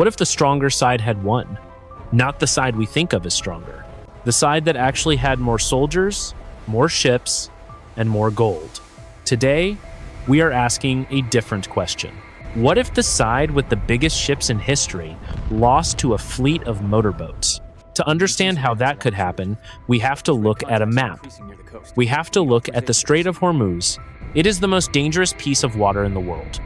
What if the stronger side had won? Not the side we think of as stronger. The side that actually had more soldiers, more ships, and more gold. Today, we are asking a different question. What if the side with the biggest ships in history lost to a fleet of motorboats? To understand how that could happen, we have to look at a map. We have to look at the Strait of Hormuz. It is the most dangerous piece of water in the world.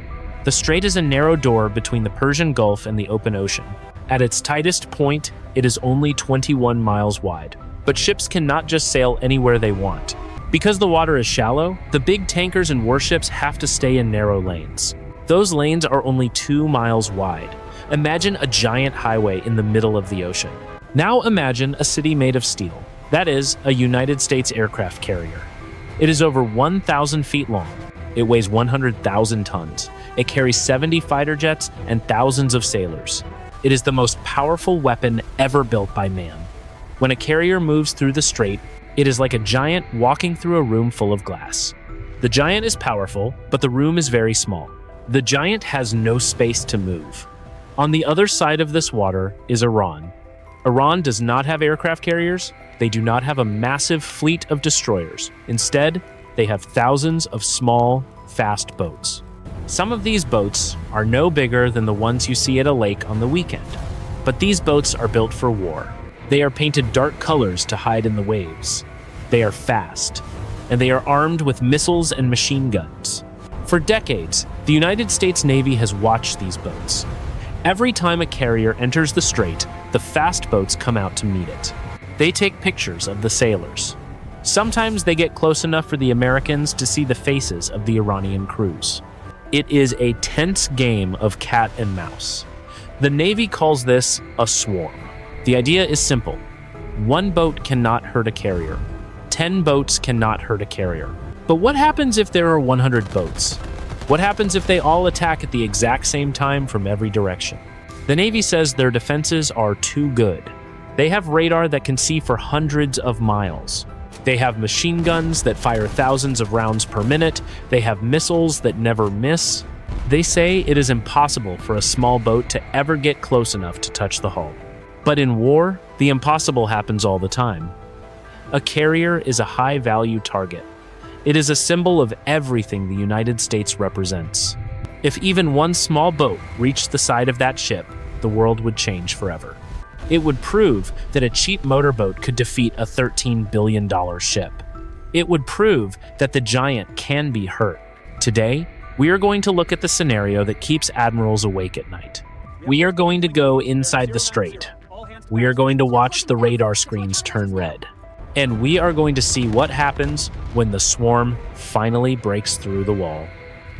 The strait is a narrow door between the Persian Gulf and the open ocean. At its tightest point, it is only 21 miles wide. But ships cannot just sail anywhere they want. Because the water is shallow, the big tankers and warships have to stay in narrow lanes. Those lanes are only 2 miles wide. Imagine a giant highway in the middle of the ocean. Now imagine a city made of steel. That is, a United States aircraft carrier. It is over 1,000 feet long. It weighs 100,000 tons. It carries 70 fighter jets and thousands of sailors. It is the most powerful weapon ever built by man. When a carrier moves through the strait, it is like a giant walking through a room full of glass. The giant is powerful, but the room is very small. The giant has no space to move. On the other side of this water is Iran. Iran does not have aircraft carriers. They do not have a massive fleet of destroyers. Instead, they have thousands of small, fast boats. Some of these boats are no bigger than the ones you see at a lake on the weekend. But these boats are built for war. They are painted dark colors to hide in the waves. They are fast, and they are armed with missiles and machine guns. For decades, the United States Navy has watched these boats. Every time a carrier enters the strait, the fast boats come out to meet it. They take pictures of the sailors. Sometimes they get close enough for the Americans to see the faces of the Iranian crews. It is a tense game of cat and mouse. The Navy calls this a swarm. The idea is simple. 1 boat cannot hurt a carrier. 10 boats cannot hurt a carrier. But what happens if there are 100 boats? What happens if they all attack at the exact same time from every direction? The Navy says their defenses are too good. They have radar that can see for hundreds of miles. They have machine guns that fire thousands of rounds per minute. They have missiles that never miss. They say it is impossible for a small boat to ever get close enough to touch the hull. But in war, the impossible happens all the time. A carrier is a high-value target. It is a symbol of everything the United States represents. If even one small boat reached the side of that ship, the world would change forever. It would prove that a cheap motorboat could defeat a $13 billion ship. It would prove that the giant can be hurt. Today, we are going to look at the scenario that keeps admirals awake at night. We are going to go inside the strait. We are going to watch the radar screens turn red. And we are going to see what happens when the swarm finally breaks through the wall.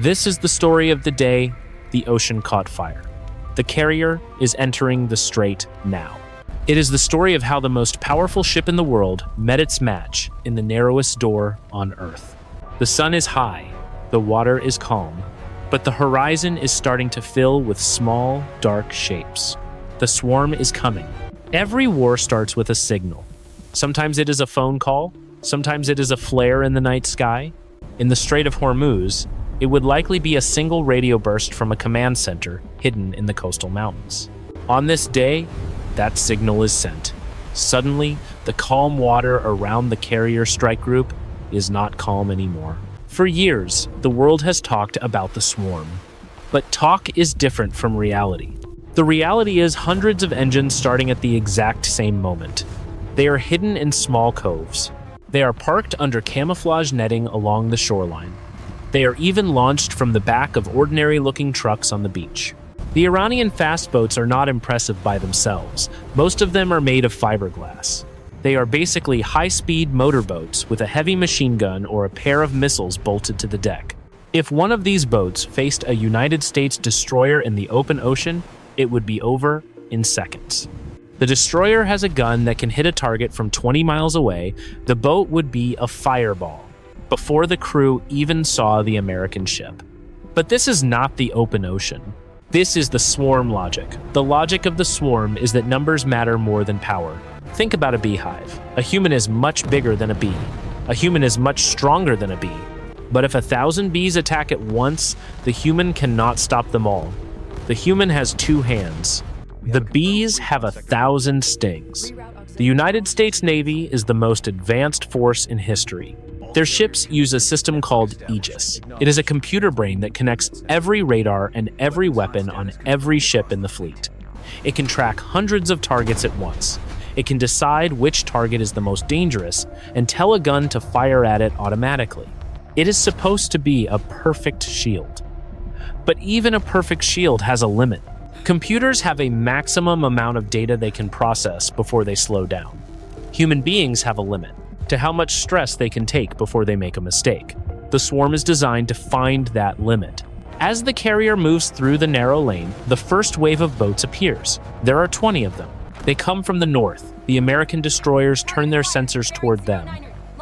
This is the story of the day the ocean caught fire. The carrier is entering the strait now. It is the story of how the most powerful ship in the world met its match in the narrowest door on Earth. The sun is high, the water is calm, but the horizon is starting to fill with small, dark shapes. The swarm is coming. Every war starts with a signal. Sometimes it is a phone call, sometimes it is a flare in the night sky. In the Strait of Hormuz, it would likely be a single radio burst from a command center hidden in the coastal mountains. On this day, that signal is sent. Suddenly, the calm water around the carrier strike group is not calm anymore. For years, the world has talked about the swarm. But talk is different from reality. The reality is hundreds of engines starting at the exact same moment. They are hidden in small coves. They are parked under camouflage netting along the shoreline. They are even launched from the back of ordinary-looking trucks on the beach. The Iranian fast boats are not impressive by themselves. Most of them are made of fiberglass. They are basically high-speed motorboats with a heavy machine gun or a pair of missiles bolted to the deck. If one of these boats faced a United States destroyer in the open ocean, it would be over in seconds. The destroyer has a gun that can hit a target from 20 miles away. The boat would be a fireball before the crew even saw the American ship. But this is not the open ocean. This is the swarm logic. The logic of the swarm is that numbers matter more than power. Think about a beehive. A human is much bigger than a bee. A human is much stronger than a bee. But if 1,000 bees attack at once, the human cannot stop them all. The human has 2 hands. The bees have 1,000 stings. The United States Navy is the most advanced force in history. Their ships use a system called Aegis. It is a computer brain that connects every radar and every weapon on every ship in the fleet. It can track hundreds of targets at once. It can decide which target is the most dangerous and tell a gun to fire at it automatically. It is supposed to be a perfect shield. But even a perfect shield has a limit. Computers have a maximum amount of data they can process before they slow down. Human beings have a limit to how much stress they can take before they make a mistake. The swarm is designed to find that limit. As the carrier moves through the narrow lane, the first wave of boats appears. There are 20 of them. They come from the north. The American destroyers turn their sensors toward them.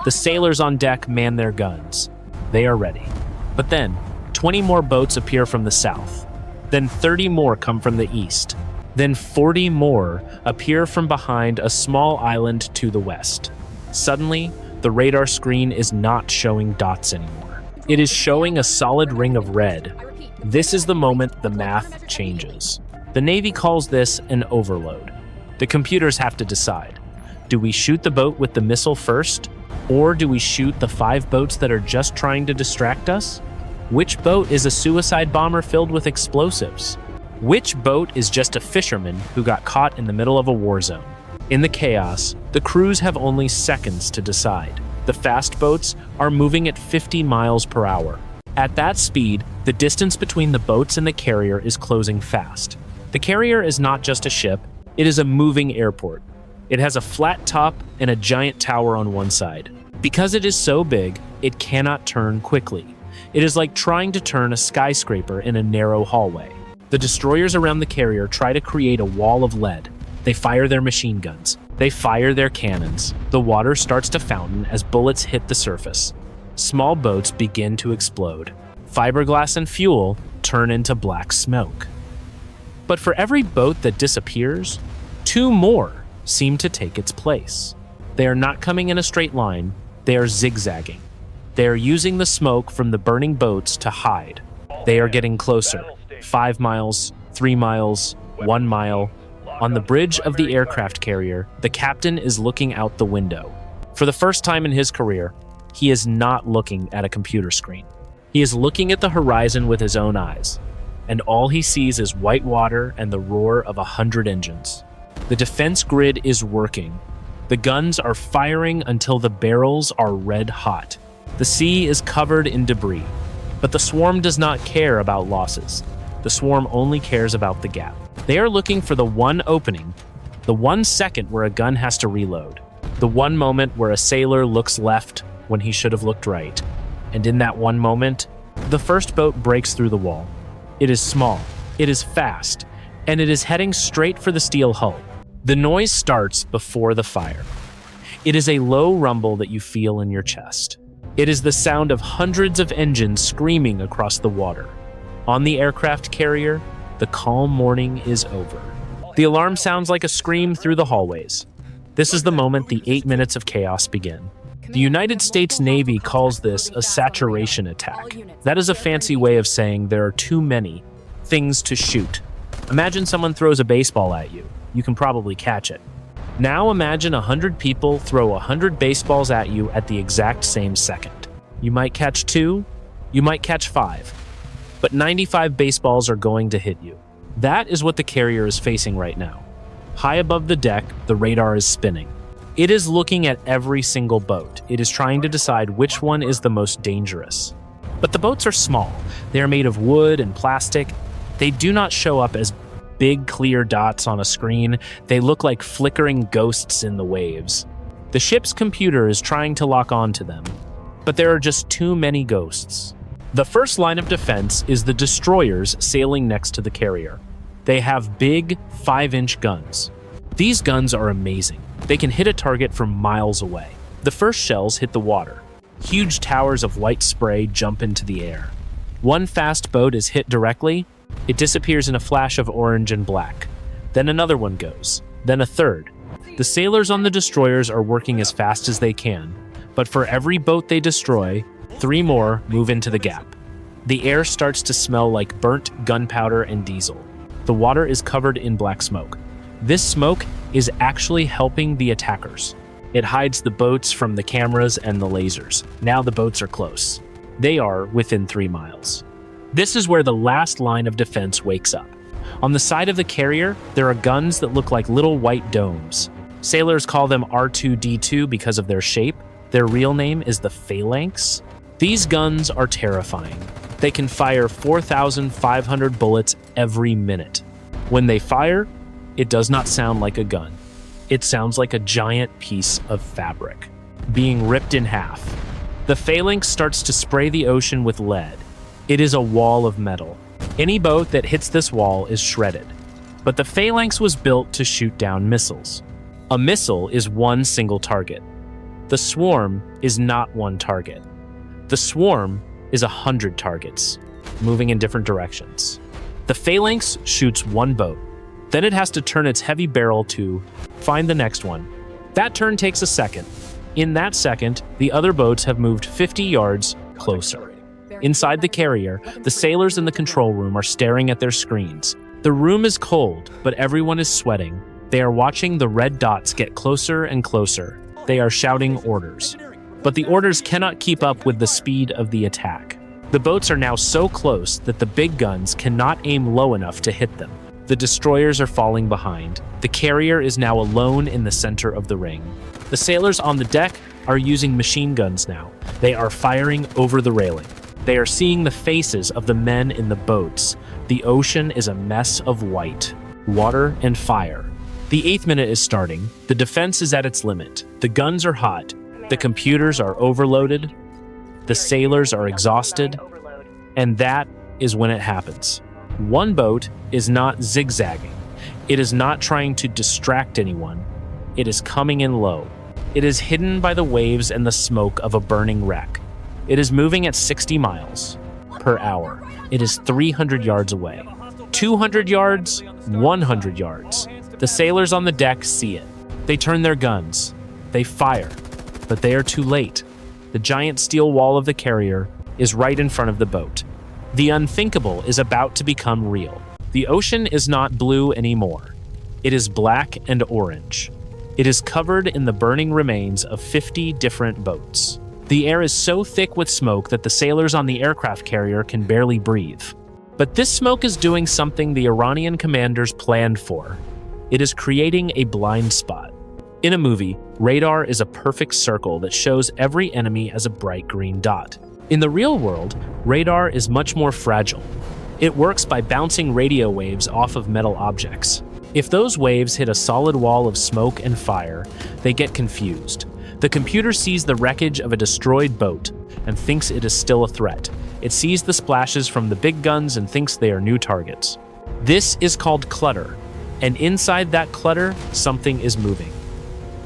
The sailors on deck man their guns. They are ready. But then, 20 more boats appear from the south. Then 30 more come from the east. Then 40 more appear from behind a small island to the west. Suddenly, the radar screen is not showing dots anymore. It is showing a solid ring of red. This is the moment the math changes. The Navy calls this an overload. The computers have to decide. Do we shoot the boat with the missile first? Or do we shoot the 5 boats that are just trying to distract us? Which boat is a suicide bomber filled with explosives? Which boat is just a fisherman who got caught in the middle of a war zone? In the chaos, the crews have only seconds to decide. The fast boats are moving at 50 miles per hour. At that speed, the distance between the boats and the carrier is closing fast. The carrier is not just a ship, it is a moving airport. It has a flat top and a giant tower on one side. Because it is so big, it cannot turn quickly. It is like trying to turn a skyscraper in a narrow hallway. The destroyers around the carrier try to create a wall of lead. They fire their machine guns. They fire their cannons. The water starts to fountain as bullets hit the surface. Small boats begin to explode. Fiberglass and fuel turn into black smoke. But for every boat that disappears, 2 more seem to take its place. They are not coming in a straight line, they are zigzagging. They are using the smoke from the burning boats to hide. They are getting closer. 5 miles, 3 miles, 1 mile. On the bridge of the aircraft carrier, the captain is looking out the window. For the first time in his career, he is not looking at a computer screen. He is looking at the horizon with his own eyes, and all he sees is white water and the roar of 100 engines. The defense grid is working. The guns are firing until the barrels are red hot. The sea is covered in debris, but the swarm does not care about losses. The swarm only cares about the gap. They are looking for the one opening, the 1 second where a gun has to reload, the one moment where a sailor looks left when he should have looked right. And in that one moment, the first boat breaks through the wall. It is small, it is fast, and it is heading straight for the steel hull. The noise starts before the fire. It is a low rumble that you feel in your chest. It is the sound of hundreds of engines screaming across the water. On the aircraft carrier, the calm morning is over. The alarm sounds like a scream through the hallways. This is the moment the 8 minutes of chaos begin. The United States Navy calls this a saturation attack. That is a fancy way of saying there are too many things to shoot. Imagine someone throws a baseball at you. You can probably catch it. Now imagine 100 people throw 100 baseballs at you at the exact same second. You might catch 2, you might catch 5, but 95 baseballs are going to hit you. That is what the carrier is facing right now. High above the deck, the radar is spinning. It is looking at every single boat. It is trying to decide which one is the most dangerous. But the boats are small. They are made of wood and plastic. They do not show up as big clear dots on a screen. They look like flickering ghosts in the waves. The ship's computer is trying to lock onto them, but there are just too many ghosts. The first line of defense is the destroyers sailing next to the carrier. They have big 5-inch guns. These guns are amazing. They can hit a target from miles away. The first shells hit the water. Huge towers of white spray jump into the air. One fast boat is hit directly. It disappears in a flash of orange and black. Then another one goes. Then a third. The sailors on the destroyers are working as fast as they can, but for every boat they destroy, 3 more move into the gap. The air starts to smell like burnt gunpowder and diesel. The water is covered in black smoke. This smoke is actually helping the attackers. It hides the boats from the cameras and the lasers. Now the boats are close. They are within 3 miles. This is where the last line of defense wakes up. On the side of the carrier, there are guns that look like little white domes. Sailors call them R2-D2 because of their shape. Their real name is the phalanx. These guns are terrifying. They can fire 4,500 bullets every minute. When they fire, it does not sound like a gun. It sounds like a giant piece of fabric being ripped in half. The phalanx starts to spray the ocean with lead. It is a wall of metal. Any boat that hits this wall is shredded. But the phalanx was built to shoot down missiles. A missile is one single target. The swarm is not one target. The swarm is 100 targets, moving in different directions. The phalanx shoots one boat. Then it has to turn its heavy barrel to find the next one. That turn takes a second. In that second, the other boats have moved 50 yards closer. Inside the carrier, the sailors in the control room are staring at their screens. The room is cold, but everyone is sweating. They are watching the red dots get closer and closer. They are shouting orders. But the orders cannot keep up with the speed of the attack. The boats are now so close that the big guns cannot aim low enough to hit them. The destroyers are falling behind. The carrier is now alone in the center of the ring. The sailors on the deck are using machine guns now. They are firing over the railing. They are seeing the faces of the men in the boats. The ocean is a mess of white, water, and fire. The 8th minute is starting. The defense is at its limit. The guns are hot. The computers are overloaded. The sailors are exhausted. And that is when it happens. One boat is not zigzagging. It is not trying to distract anyone. It is coming in low. It is hidden by the waves and the smoke of a burning wreck. It is moving at 60 miles per hour. It is 300 yards away. 200 yards, 100 yards. The sailors on the deck see it. They turn their guns. They fire. But they are too late. The giant steel wall of the carrier is right in front of the boat. The unthinkable is about to become real. The ocean is not blue anymore. It is black and orange. It is covered in the burning remains of 50 different boats. The air is so thick with smoke that the sailors on the aircraft carrier can barely breathe. But this smoke is doing something the Iranian commanders planned for. It is creating a blind spot. In a movie, radar is a perfect circle that shows every enemy as a bright green dot. In the real world, radar is much more fragile. It works by bouncing radio waves off of metal objects. If those waves hit a solid wall of smoke and fire, they get confused. The computer sees the wreckage of a destroyed boat and thinks it is still a threat. It sees the splashes from the big guns and thinks they are new targets. This is called clutter, and inside that clutter, something is moving.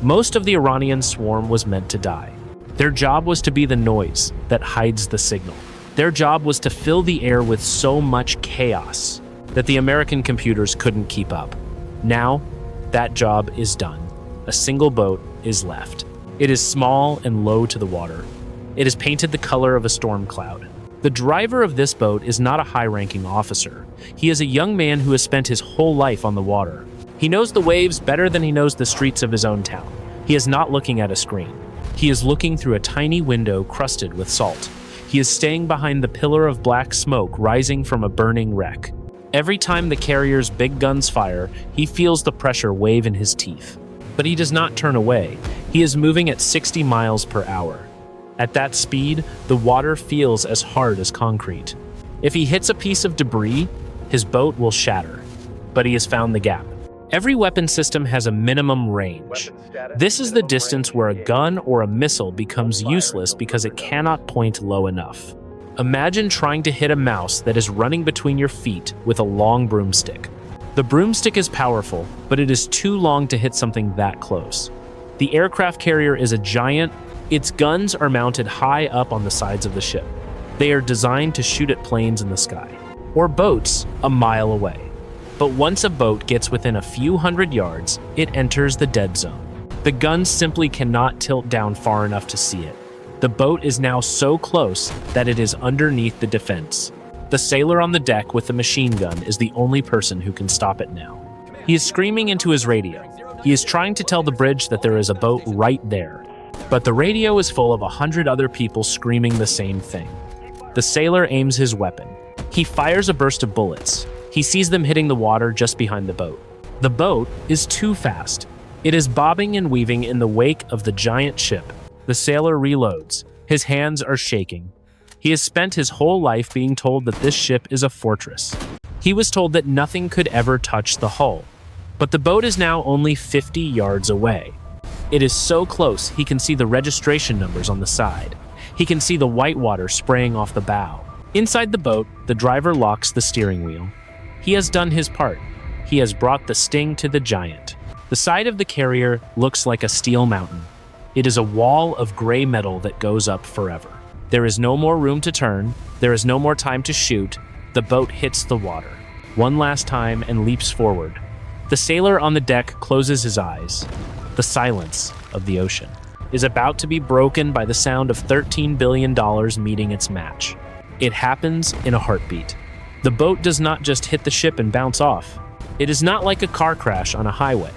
Most of the Iranian swarm was meant to die. Their job was to be the noise that hides the signal. Their job was to fill the air with so much chaos that the American computers couldn't keep up. Now, that job is done. A single boat is left. It is small and low to the water. It is painted the color of a storm cloud. The driver of this boat is not a high-ranking officer. He is a young man who has spent his whole life on the water. He knows the waves better than he knows the streets of his own town. He is not looking at a screen. He is looking through a tiny window crusted with salt. He is staying behind the pillar of black smoke rising from a burning wreck. Every time the carrier's big guns fire, he feels the pressure wave in his teeth. But he does not turn away. He is moving at 60 miles per hour. At that speed, the water feels as hard as concrete. If he hits a piece of debris, his boat will shatter. But he has found the gap. Every weapon system has a minimum range. This is the distance where a gun or a missile becomes useless because it cannot point low enough. Imagine trying to hit a mouse that is running between your feet with a long broomstick. The broomstick is powerful, but it is too long to hit something that close. The aircraft carrier is a giant. Its guns are mounted high up on the sides of the ship. They are designed to shoot at planes in the sky, or boats a mile away. But once a boat gets within a few hundred yards, it enters the dead zone. The guns simply cannot tilt down far enough to see it. The boat is now so close that it is underneath the defense. The sailor on the deck with the machine gun is the only person who can stop it now. He is screaming into his radio. He is trying to tell the bridge that there is a boat right there. But the radio is full of 100 other people screaming the same thing. The sailor aims his weapon. He fires a burst of bullets. He sees them hitting the water just behind the boat. The boat is too fast. It is bobbing and weaving in the wake of the giant ship. The sailor reloads. His hands are shaking. He has spent his whole life being told that this ship is a fortress. He was told that nothing could ever touch the hull. But the boat is now only 50 yards away. It is so close he can see the registration numbers on the side. He can see the white water spraying off the bow. Inside the boat, the driver locks the steering wheel. He has done his part. He has brought the sting to the giant. The side of the carrier looks like a steel mountain. It is a wall of gray metal that goes up forever. There is no more room to turn. There is no more time to shoot. The boat hits the water one last time and leaps forward. The sailor on the deck closes his eyes. The silence of the ocean is about to be broken by the sound of $13 billion meeting its match. It happens in a heartbeat. The boat does not just hit the ship and bounce off. It is not like a car crash on a highway.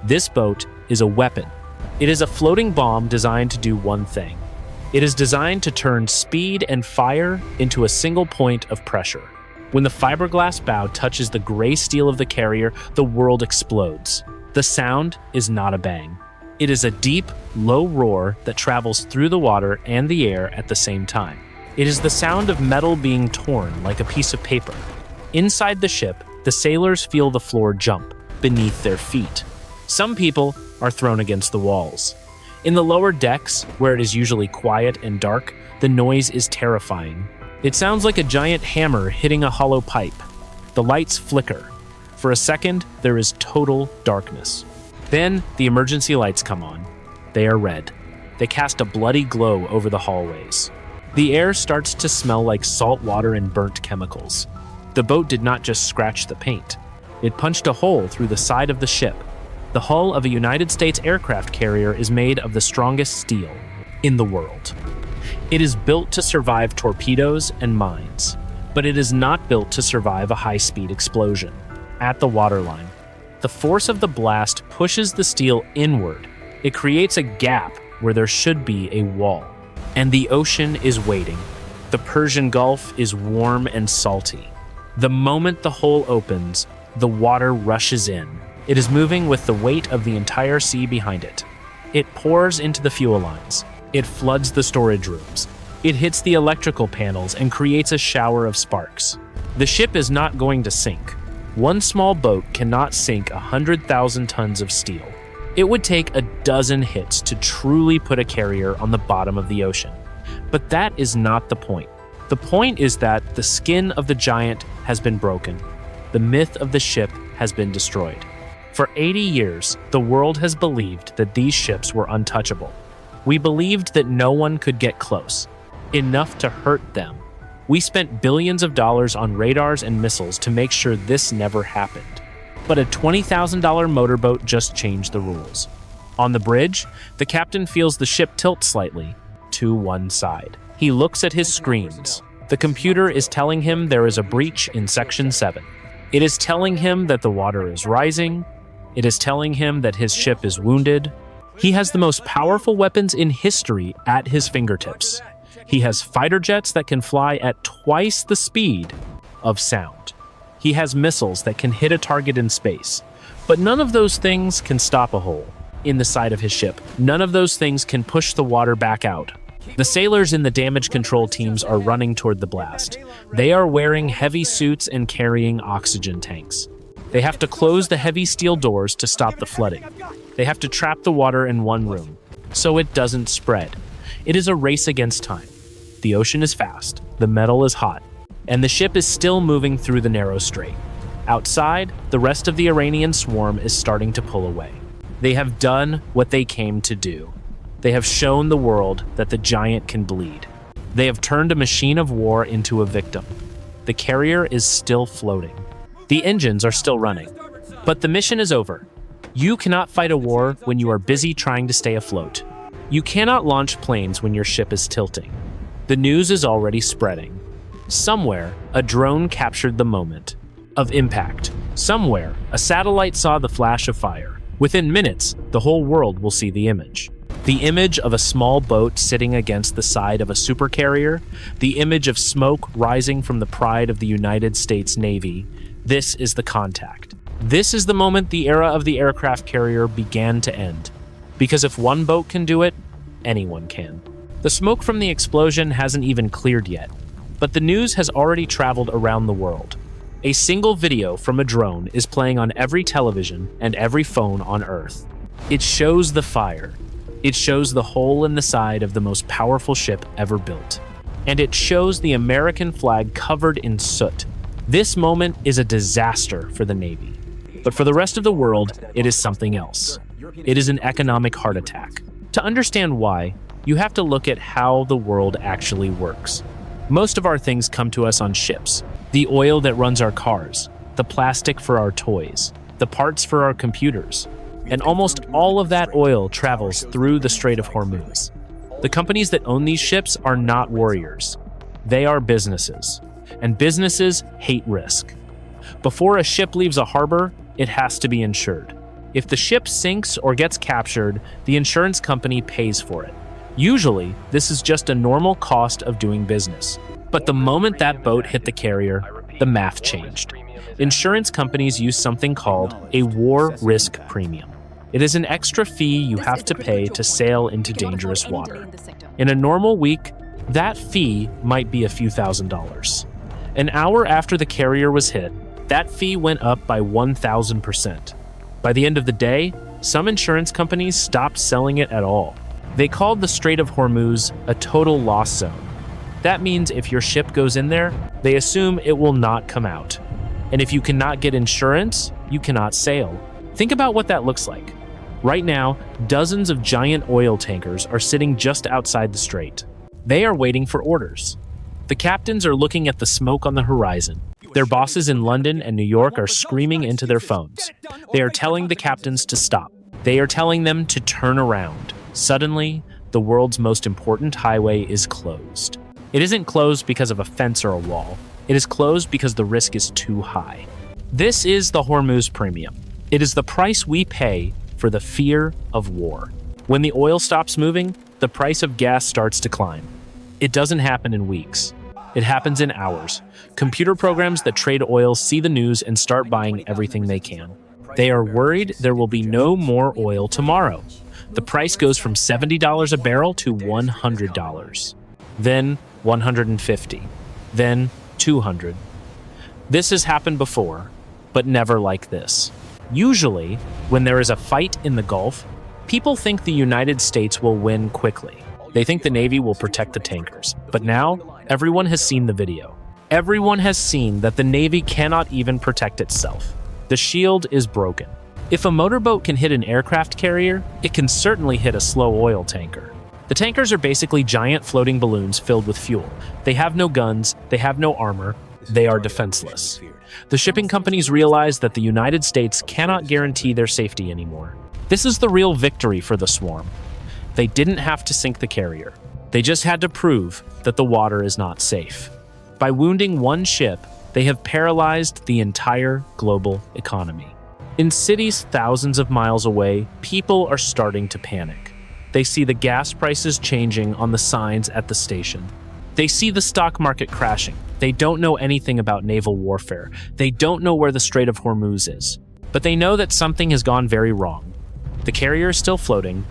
This boat is a weapon. It is a floating bomb designed to do one thing. It is designed to turn speed and fire into a single point of pressure. When the fiberglass bow touches the gray steel of the carrier, the world explodes. The sound is not a bang. It is a deep, low roar that travels through the water and the air at the same time. It is the sound of metal being torn like a piece of paper. Inside the ship, the sailors feel the floor jump beneath their feet. Some people are thrown against the walls. In the lower decks, where it is usually quiet and dark, the noise is terrifying. It sounds like a giant hammer hitting a hollow pipe. The lights flicker. For a second, there is total darkness. Then, the emergency lights come on. They are red. They cast a bloody glow over the hallways. The air starts to smell like salt water and burnt chemicals. The boat did not just scratch the paint. It punched a hole through the side of the ship. The hull of a United States aircraft carrier is made of the strongest steel in the world. It is built to survive torpedoes and mines, but it is not built to survive a high-speed explosion. At the waterline, the force of the blast pushes the steel inward. It creates a gap where there should be a wall. And the ocean is waiting. The Persian Gulf is warm and salty. The moment the hole opens, the water rushes in. It is moving with the weight of the entire sea behind it. It pours into the fuel lines. It floods the storage rooms. It hits the electrical panels and creates a shower of sparks. The ship is not going to sink. One small boat cannot sink 100,000 tons of steel. It would take a dozen hits to truly put a carrier on the bottom of the ocean. But that is not the point. The point is that the skin of the giant has been broken. The myth of the ship has been destroyed. For 80 years, the world has believed that these ships were untouchable. We believed that no one could get close, enough to hurt them. We spent billions of dollars on radars and missiles to make sure this never happened. But a $20,000 motorboat just changed the rules. On the bridge, the captain feels the ship tilt slightly to one side. He looks at his screens. The computer is telling him there is a breach in Section 7. It is telling him that the water is rising. It is telling him that his ship is wounded. He has the most powerful weapons in history at his fingertips. He has fighter jets that can fly at twice the speed of sound. He has missiles that can hit a target in space. But none of those things can stop a hole in the side of his ship. None of those things can push the water back out. The sailors in the damage control teams are running toward the blast. They are wearing heavy suits and carrying oxygen tanks. They have to close the heavy steel doors to stop the flooding. They have to trap the water in one room, so it doesn't spread. It is a race against time. The ocean is fast, the metal is hot, and the ship is still moving through the narrow strait. Outside, the rest of the Iranian swarm is starting to pull away. They have done what they came to do. They have shown the world that the giant can bleed. They have turned a machine of war into a victim. The carrier is still floating. The engines are still running. But the mission is over. You cannot fight a war when you are busy trying to stay afloat. You cannot launch planes when your ship is tilting. The news is already spreading. Somewhere, a drone captured the moment of impact. Somewhere, a satellite saw the flash of fire. Within minutes, the whole world will see the image. The image of a small boat sitting against the side of a supercarrier, the image of smoke rising from the pride of the United States Navy. This is the contact. This is the moment the era of the aircraft carrier began to end. Because if one boat can do it, anyone can. The smoke from the explosion hasn't even cleared yet, but the news has already traveled around the world. A single video from a drone is playing on every television and every phone on Earth. It shows the fire. It shows the hole in the side of the most powerful ship ever built. And it shows the American flag covered in soot. This moment is a disaster for the Navy. But for the rest of the world, it is something else. It is an economic heart attack. To understand why, you have to look at how the world actually works. Most of our things come to us on ships. The oil that runs our cars, the plastic for our toys, the parts for our computers. And almost all of that oil travels through the Strait of Hormuz. The companies that own these ships are not warriors. They are businesses. And businesses hate risk. Before a ship leaves a harbor, it has to be insured. If the ship sinks or gets captured, the insurance company pays for it. Usually, this is just a normal cost of doing business. But the moment that boat hit the carrier, the math changed. Insurance companies use something called a war risk premium. It is an extra fee you have to pay to sail into dangerous water. In a normal week, that fee might be a few $1,000s. An hour after the carrier was hit, that fee went up by 1,000%. By the end of the day, some insurance companies stopped selling it at all. They called the Strait of Hormuz a total loss zone. That means if your ship goes in there, they assume it will not come out. And if you cannot get insurance, you cannot sail. Think about what that looks like. Right now, dozens of giant oil tankers are sitting just outside the strait. They are waiting for orders. The captains are looking at the smoke on the horizon. Their bosses in London and New York are screaming into their phones. They are telling the captains to stop. They are telling them to turn around. Suddenly, the world's most important highway is closed. It isn't closed because of a fence or a wall. It is closed because the risk is too high. This is the Hormuz premium. It is the price we pay for the fear of war. When the oil stops moving, the price of gas starts to climb. It doesn't happen in weeks. It happens in hours. Computer programs that trade oil see the news and start buying everything they can. They are worried there will be no more oil tomorrow. The price goes from $70 a barrel to $100. Then $150. Then $200. This has happened before, but never like this. Usually, when there is a fight in the Gulf, people think the United States will win quickly. They think the Navy will protect the tankers. But now, everyone has seen the video. Everyone has seen that the Navy cannot even protect itself. The shield is broken. If a motorboat can hit an aircraft carrier, it can certainly hit a slow oil tanker. The tankers are basically giant floating balloons filled with fuel. They have no guns, they have no armor, they are defenseless. The shipping companies realize that the United States cannot guarantee their safety anymore. This is the real victory for the swarm. They didn't have to sink the carrier. They just had to prove that the water is not safe. By wounding one ship, they have paralyzed the entire global economy. In cities thousands of miles away, people are starting to panic. They see the gas prices changing on the signs at the station. They see the stock market crashing. They don't know anything about naval warfare. They don't know where the Strait of Hormuz is. But they know that something has gone very wrong. The carrier is still floating,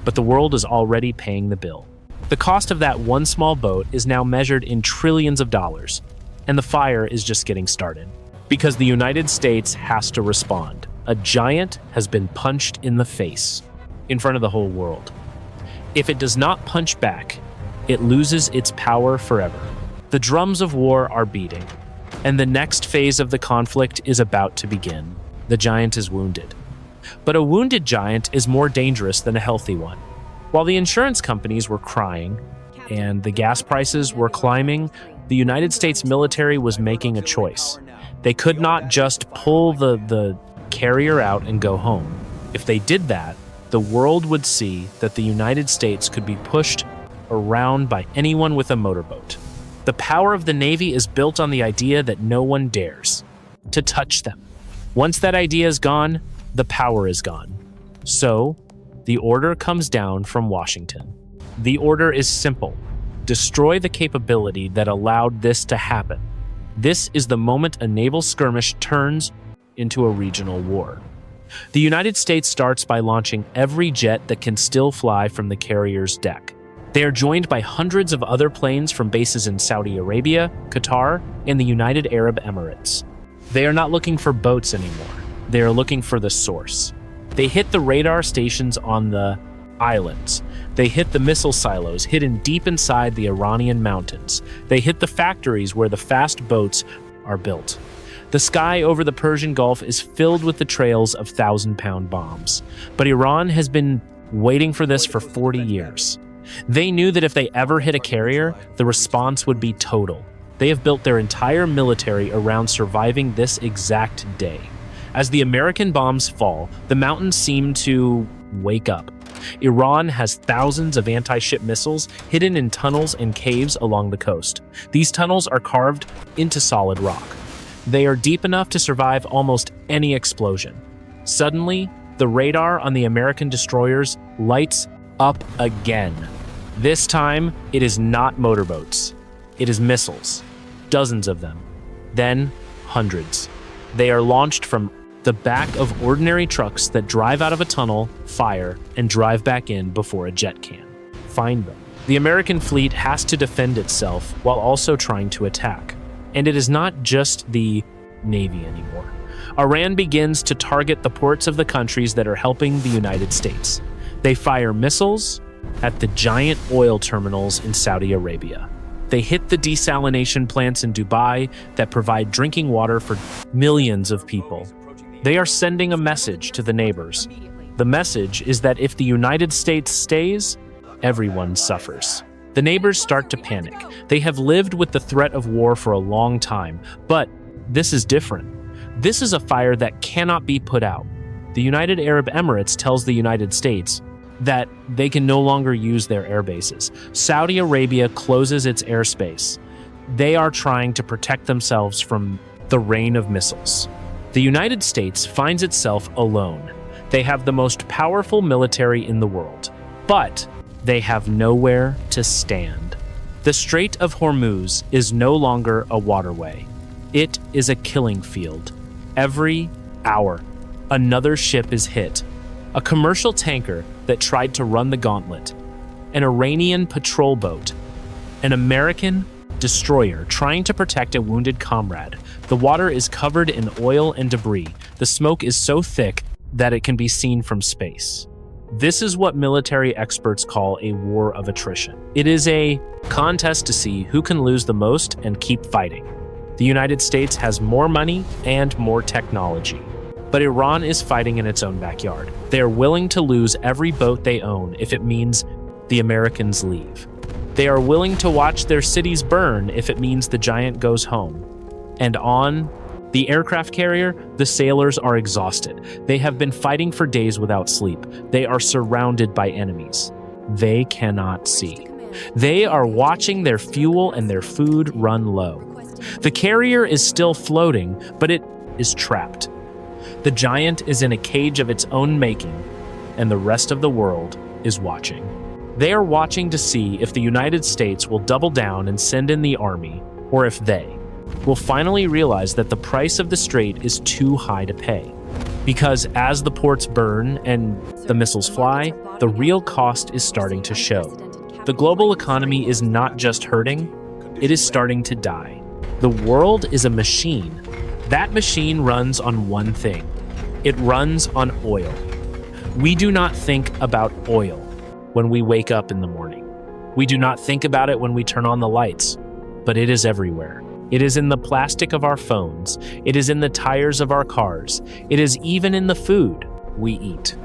but the world is already paying the bill. The cost of that one small boat is now measured in trillions of dollars, and the fire is just getting started. Because the United States has to respond. A giant has been punched in the face, in front of the whole world. If it does not punch back, it loses its power forever. The drums of war are beating, and the next phase of the conflict is about to begin. The giant is wounded. But a wounded giant is more dangerous than a healthy one. While the insurance companies were crying and the gas prices were climbing, the United States military was making a choice. They could not just pull the carrier out and go home. If they did that, the world would see that the United States could be pushed around by anyone with a motorboat. The power of the Navy is built on the idea that no one dares to touch them. Once that idea is gone, the power is gone. So, the order comes down from Washington. The order is simple. Destroy the capability that allowed this to happen. This is the moment a naval skirmish turns into a regional war. The United States starts by launching every jet that can still fly from the carrier's deck. They are joined by hundreds of other planes from bases in Saudi Arabia, Qatar, and the United Arab Emirates. They are not looking for boats anymore. They are looking for the source. They hit the radar stations on the islands. They hit the missile silos hidden deep inside the Iranian mountains. They hit the factories where the fast boats are built. The sky over the Persian Gulf is filled with the trails of 1,000-pound bombs. But Iran has been waiting for this for 40 years. They knew that if they ever hit a carrier, the response would be total. They have built their entire military around surviving this exact day. As the American bombs fall, the mountains seem to wake up. Iran has thousands of anti-ship missiles hidden in tunnels and caves along the coast. These tunnels are carved into solid rock. They are deep enough to survive almost any explosion. Suddenly, the radar on the American destroyers lights up again. This time, it is not motorboats. It is missiles. Dozens of them. Then, hundreds. They are launched from the back of ordinary trucks that drive out of a tunnel, fire, and drive back in before a jet can find them. The American fleet has to defend itself while also trying to attack. And it is not just the Navy anymore. Iran begins to target the ports of the countries that are helping the United States. They fire missiles at the giant oil terminals in Saudi Arabia. They hit the desalination plants in Dubai that provide drinking water for millions of people. They are sending a message to the neighbors. The message is that if the United States stays, everyone suffers. The neighbors start to panic. They have lived with the threat of war for a long time, but this is different. This is a fire that cannot be put out. The United Arab Emirates tells the United States that they can no longer use their air bases. Saudi Arabia closes its airspace. They are trying to protect themselves from the rain of missiles. The United States finds itself alone. They have the most powerful military in the world, but they have nowhere to stand. The Strait of Hormuz is no longer a waterway. It is a killing field. Every hour, another ship is hit. A commercial tanker that tried to run the gauntlet, an Iranian patrol boat, an American destroyer trying to protect a wounded comrade. The water is covered in oil and debris. The smoke is so thick that it can be seen from space. This is what military experts call a war of attrition. It is a contest to see who can lose the most and keep fighting. The United States has more money and more technology, but Iran is fighting in its own backyard. They are willing to lose every boat they own if it means the Americans leave. They are willing to watch their cities burn if it means the giant goes home. And on the aircraft carrier, the sailors are exhausted. They have been fighting for days without sleep. They are surrounded by enemies they cannot see. They are watching their fuel and their food run low. The carrier is still floating, but it is trapped. The giant is in a cage of its own making, and the rest of the world is watching. They are watching to see if the United States will double down and send in the army, or if they will finally realize that the price of the strait is too high to pay. Because as the ports burn and the missiles fly, the real cost is starting to show. The global economy is not just hurting, it is starting to die. The world is a machine. That machine runs on one thing. It runs on oil. We do not think about oil when we wake up in the morning. We do not think about it when we turn on the lights, but it is everywhere. It is in the plastic of our phones. It is in the tires of our cars. It is even in the food we eat.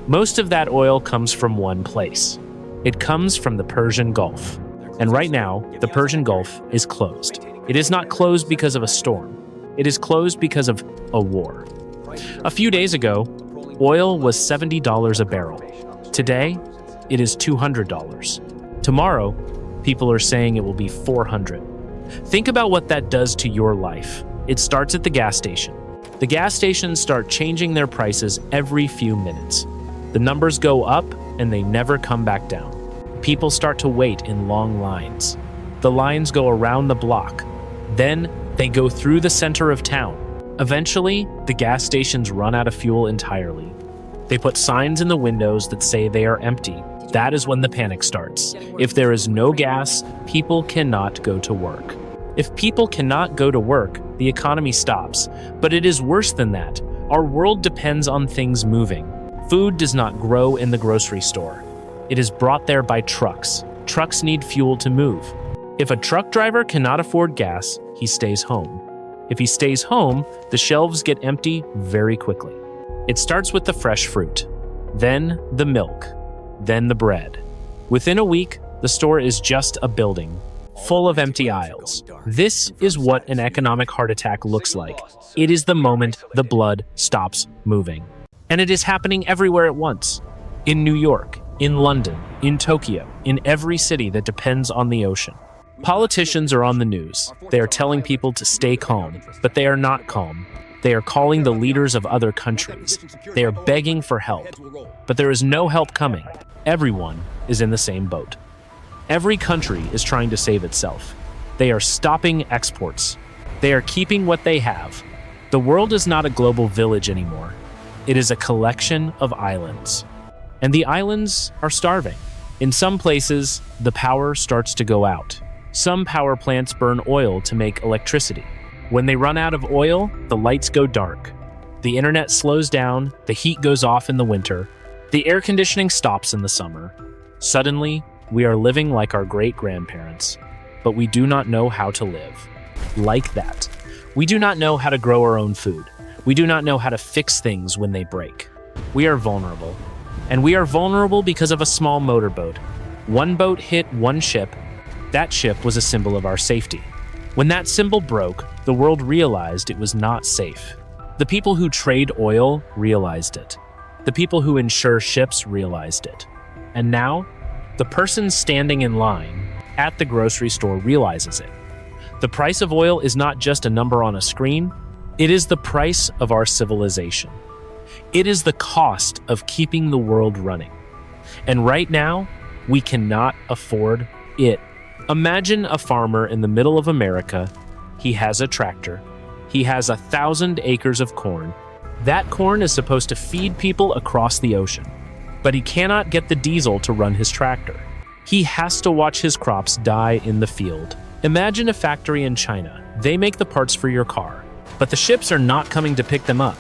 Most of that oil comes from one place. It comes from the Persian Gulf. And right now, the Persian Gulf is closed. It is not closed because of a storm. It is closed because of a war. A few days ago, oil was $70 a barrel. Today, it is $200. Tomorrow, people are saying it will be $400. Think about what that does to your life. It starts at the gas station. The gas stations start changing their prices every few minutes. The numbers go up and they never come back down. People start to wait in long lines. The lines go around the block. Then they go through the center of town. Eventually, the gas stations run out of fuel entirely. They put signs in the windows that say they are empty. That is when the panic starts. If there is no gas, people cannot go to work. If people cannot go to work, the economy stops. But it is worse than that. Our world depends on things moving. Food does not grow in the grocery store. It is brought there by trucks. Trucks need fuel to move. If a truck driver cannot afford gas, he stays home. If he stays home, the shelves get empty very quickly. It starts with the fresh fruit, then the milk, then the bread. Within a week, the store is just a building, full of empty aisles. This is what an economic heart attack looks like. It is the moment the blood stops moving. And it is happening everywhere at once. In New York, in London, in Tokyo, in every city that depends on the ocean. Politicians are on the news. They are telling people to stay calm, but they are not calm. They are calling the leaders of other countries. They are begging for help, but there is no help coming. Everyone is in the same boat. Every country is trying to save itself. They are stopping exports. They are keeping what they have. The world is not a global village anymore. It is a collection of islands. And the islands are starving. In some places, the power starts to go out. Some power plants burn oil to make electricity. When they run out of oil, the lights go dark. The internet slows down, the heat goes off in the winter, the air conditioning stops in the summer. Suddenly, we are living like our great-grandparents, but we do not know how to live. Like that. We do not know how to grow our own food. We do not know how to fix things when they break. We are vulnerable. And we are vulnerable because of a small motorboat. One boat hit one ship. That ship was a symbol of our safety. When that symbol broke, the world realized it was not safe. The people who trade oil realized it. The people who insure ships realized it. And now, the person standing in line at the grocery store realizes it. The price of oil is not just a number on a screen. It is the price of our civilization. It is the cost of keeping the world running. And right now, we cannot afford it. Imagine a farmer in the middle of America. He has a tractor. He has 1,000 acres of corn. That corn is supposed to feed people across the ocean. But he cannot get the diesel to run his tractor. He has to watch his crops die in the field. Imagine a factory in China. They make the parts for your car, but the ships are not coming to pick them up.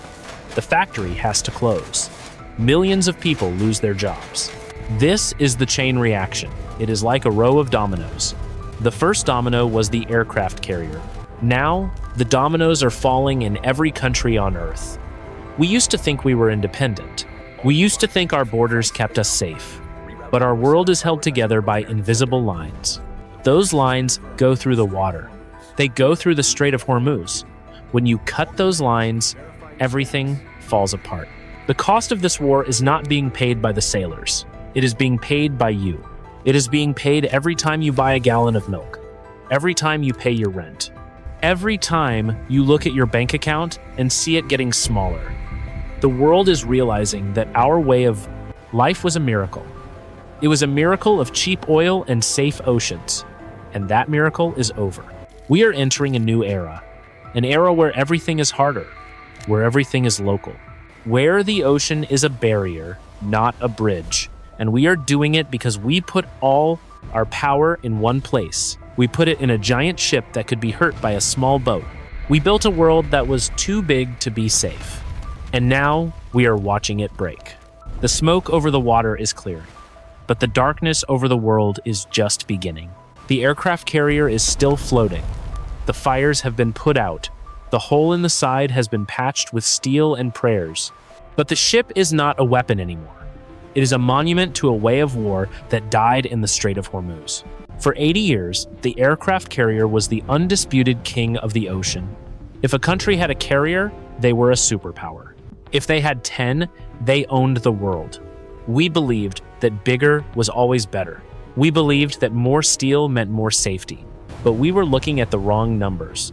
The factory has to close. Millions of people lose their jobs. This is the chain reaction. It is like a row of dominoes. The first domino was the aircraft carrier. Now, the dominoes are falling in every country on Earth. We used to think we were independent. We used to think our borders kept us safe. But our world is held together by invisible lines. Those lines go through the water. They go through the Strait of Hormuz. When you cut those lines, everything falls apart. The cost of this war is not being paid by the sailors. It is being paid by you. It is being paid every time you buy a gallon of milk, every time you pay your rent, every time you look at your bank account and see it getting smaller. The world is realizing that our way of life was a miracle. It was a miracle of cheap oil and safe oceans, and that miracle is over. We are entering a new era, an era where everything is harder, where everything is local, where the ocean is a barrier, not a bridge. And we are doing it because we put all our power in one place. We put it in a giant ship that could be hurt by a small boat. We built a world that was too big to be safe. And now we are watching it break. The smoke over the water is clear, but the darkness over the world is just beginning. The aircraft carrier is still floating. The fires have been put out. The hole in the side has been patched with steel and prayers. But the ship is not a weapon anymore. It is a monument to a way of war that died in the Strait of Hormuz. For 80 years, the aircraft carrier was the undisputed king of the ocean. If a country had a carrier, they were a superpower. If they had 10, they owned the world. We believed that bigger was always better. We believed that more steel meant more safety. but we were looking at the wrong numbers.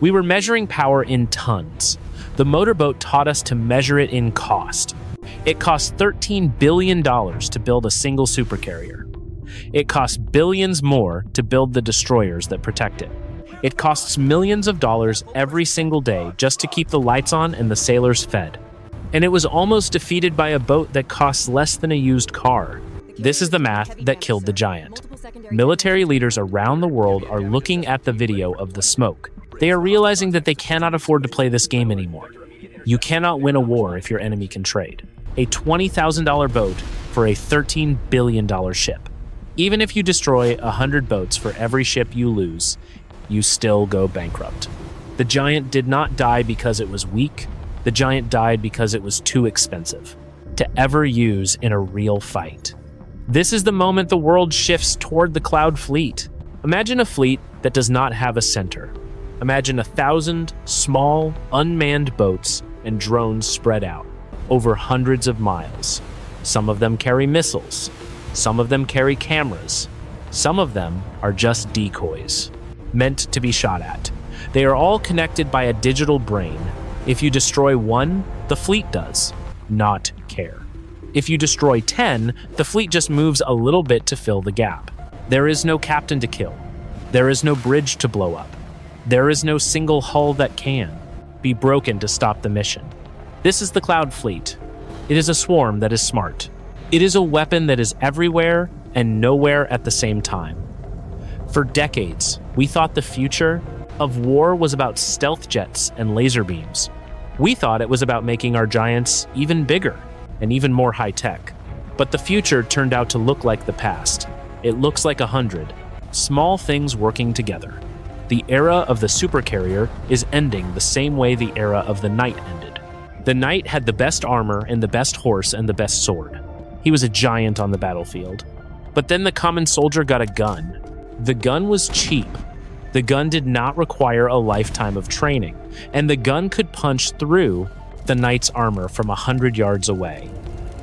We were measuring power in tons. The motorboat taught us to measure it in cost. It cost $13 billion to build a single supercarrier. It costs billions more to build the destroyers that protect it. It costs millions of dollars every single day just to keep the lights on and the sailors fed. And it was almost defeated by a boat that costs less than a used car. This is the math that killed the giant. Military leaders around the world are looking at the video of the smoke. They are realizing that they cannot afford to play this game anymore. You cannot win a war if your enemy can trade. A $20,000 boat for a $13 billion ship. Even if you destroy 100 boats for every ship you lose, you still go bankrupt. The giant did not die because it was weak. The giant died because it was too expensive to ever use in a real fight. This is the moment the world shifts toward the cloud fleet. Imagine a fleet that does not have a center. Imagine 1,000 small, unmanned boats and drones spread out over hundreds of miles. Some of them carry missiles. Some of them carry cameras. Some of them are just decoys, meant to be shot at. They are all connected by a digital brain. If you destroy one, the fleet does not care. If you destroy 10, the fleet just moves a little bit to fill the gap. There is no captain to kill. There is no bridge to blow up. There is no single hull that can be broken to stop the mission. This is the Cloud Fleet. It is a swarm that is smart. It is a weapon that is everywhere and nowhere at the same time. For decades, we thought the future of war was about stealth jets and laser beams. We thought it was about making our giants even bigger and even more high-tech. But the future turned out to look like the past. It looks like 100 small things working together. The era of the supercarrier is ending the same way the era of the knight ended. The knight had the best armor and the best horse and the best sword. He was a giant on the battlefield. But then the common soldier got a gun. The gun was cheap. The gun did not require a lifetime of training, and the gun could punch through the knight's armor from 100 yards away.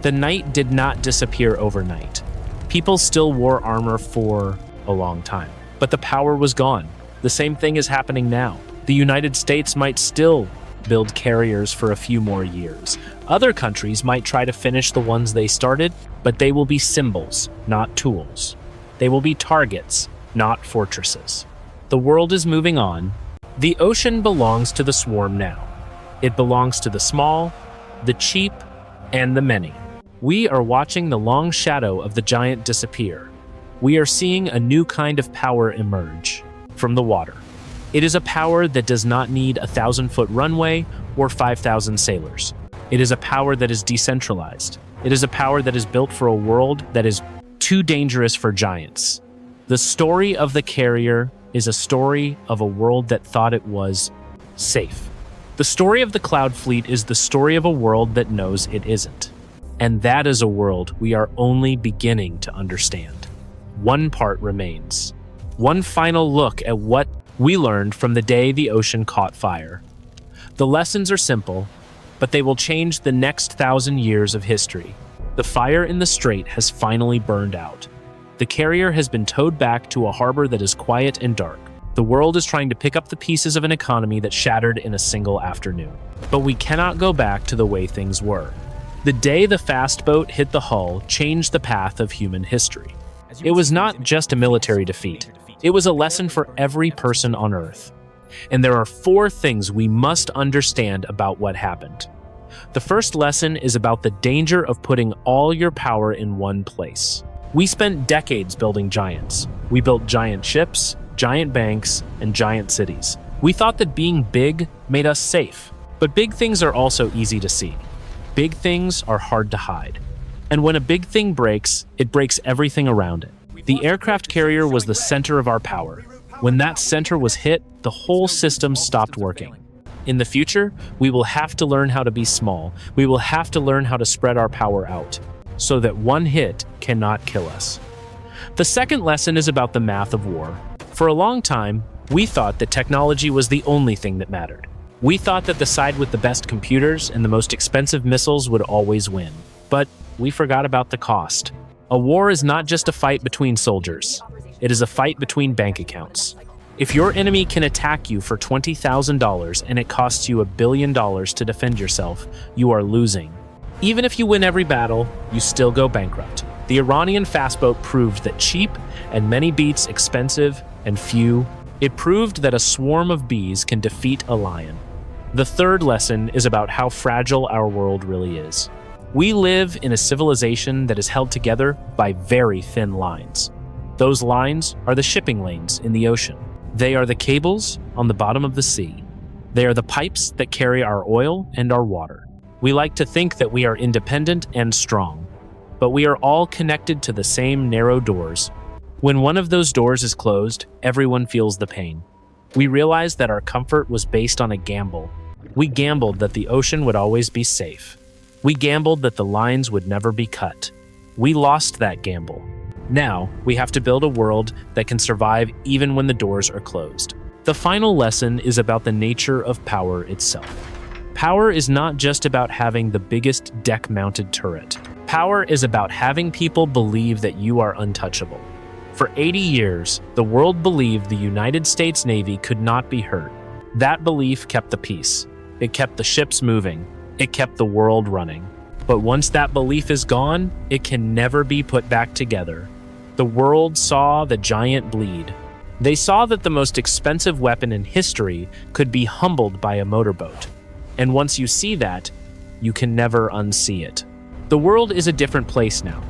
The knight did not disappear overnight. People still wore armor for a long time, but the power was gone. The same thing is happening now. The United States might still build carriers for a few more years. Other countries might try to finish the ones they started, but they will be symbols, not tools. They will be targets, not fortresses. The world is moving on. The ocean belongs to the swarm now. It belongs to the small, the cheap, and the many. We are watching the long shadow of the giant disappear. We are seeing a new kind of power emerge from the water. It is a power that does not need a 1,000-foot runway or 5,000 sailors. It is a power that is decentralized. It is a power that is built for a world that is too dangerous for giants. The story of the carrier is a story of a world that thought it was safe. The story of the Cloud Fleet is the story of a world that knows it isn't. And that is a world we are only beginning to understand. One part remains. One final look at what we learned from the day the ocean caught fire. The lessons are simple, but they will change the next 1,000 years of history. The fire in the strait has finally burned out. The carrier has been towed back to a harbor that is quiet and dark. The world is trying to pick up the pieces of an economy that shattered in a single afternoon. But we cannot go back to the way things were. The day the fast boat hit the hull changed the path of human history. It was not just a military defeat. It was a lesson for every person on Earth. And there are 4 things we must understand about what happened. The first lesson is about the danger of putting all your power in one place. We spent decades building giants. We built giant ships, giant banks, and giant cities. We thought that being big made us safe. But big things are also easy to see. Big things are hard to hide. And when a big thing breaks, it breaks everything around it. The aircraft carrier was the center of our power. When that center was hit, the whole system stopped working. In the future, we will have to learn how to be small. We will have to learn how to spread our power out, so that one hit cannot kill us. The second lesson is about the math of war. For a long time, we thought that technology was the only thing that mattered. We thought that the side with the best computers and the most expensive missiles would always win. But we forgot about the cost. A war is not just a fight between soldiers. It is a fight between bank accounts. If your enemy can attack you for $20,000 and it costs you $1 billion to defend yourself, you are losing. Even if you win every battle, you still go bankrupt. The Iranian fastboat proved that cheap and many beats expensive and few. It proved that a swarm of bees can defeat a lion. The third lesson is about how fragile our world really is. We live in a civilization that is held together by very thin lines. Those lines are the shipping lanes in the ocean. They are the cables on the bottom of the sea. They are the pipes that carry our oil and our water. We like to think that we are independent and strong, but we are all connected to the same narrow doors. When one of those doors is closed, everyone feels the pain. We realize that our comfort was based on a gamble. We gambled that the ocean would always be safe. We gambled that the lines would never be cut. We lost that gamble. Now, we have to build a world that can survive even when the doors are closed. The final lesson is about the nature of power itself. Power is not just about having the biggest deck-mounted turret. Power is about having people believe that you are untouchable. For 80 years, the world believed the United States Navy could not be hurt. That belief kept the peace. It kept the ships moving. It kept the world running. But once that belief is gone, it can never be put back together. The world saw the giant bleed. They saw that the most expensive weapon in history could be humbled by a motorboat. And once you see that, you can never unsee it. The world is a different place now.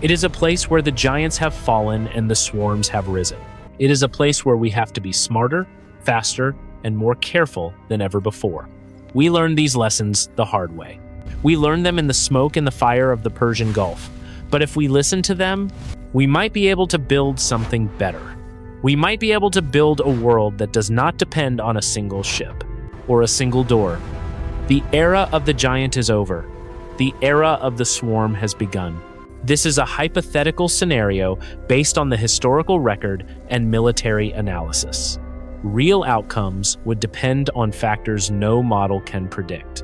It is a place where the giants have fallen and the swarms have risen. It is a place where we have to be smarter, faster, and more careful than ever before. We learned these lessons the hard way. We learned them in the smoke and the fire of the Persian Gulf. But if we listen to them, we might be able to build something better. We might be able to build a world that does not depend on a single ship or a single door. The era of the giant is over. The era of the swarm has begun. This is a hypothetical scenario based on the historical record and military analysis. Real outcomes would depend on factors no model can predict.